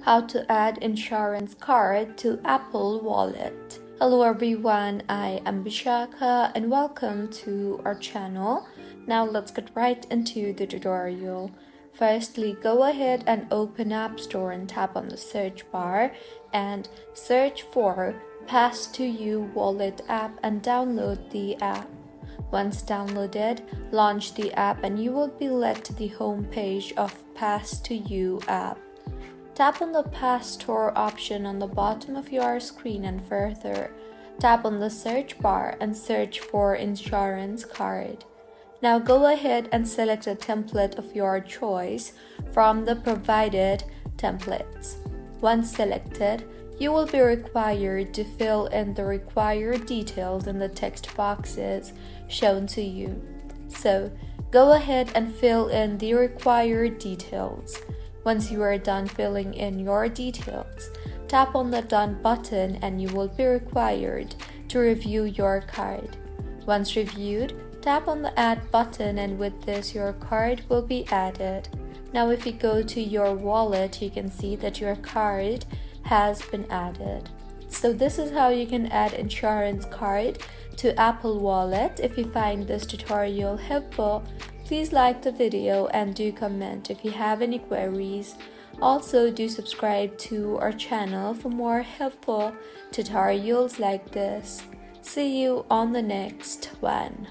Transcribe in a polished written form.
How to add insurance card to Apple Wallet. Hello everyone, I am Vishaka and welcome to our channel. Now let's get right into the tutorial. Firstly, go ahead and open App Store and tap on the search bar and search for Pass2You Wallet app and download the app. Once downloaded, launch the app and you will be led to the home page of Pass2You app. Tap on the Pass Store option on the bottom of your screen and further, tap on the search bar and search for insurance card. Now go ahead and select a template of your choice from the provided templates. Once selected, you will be required to fill in the required details in the text boxes shown to you. So, go ahead and fill in the required details. Once you are done filling in your details, tap on the Done button and you will be required to review your card. Once reviewed, tap on the Add button and with this your card will be added. Now if you go to your wallet, you can see that your card has been added. So this is how you can add insurance card to Apple Wallet. If you find this tutorial helpful, please like the video and do comment if you have any queries. Also, do subscribe to our channel for more helpful tutorials like this. See you on the next one.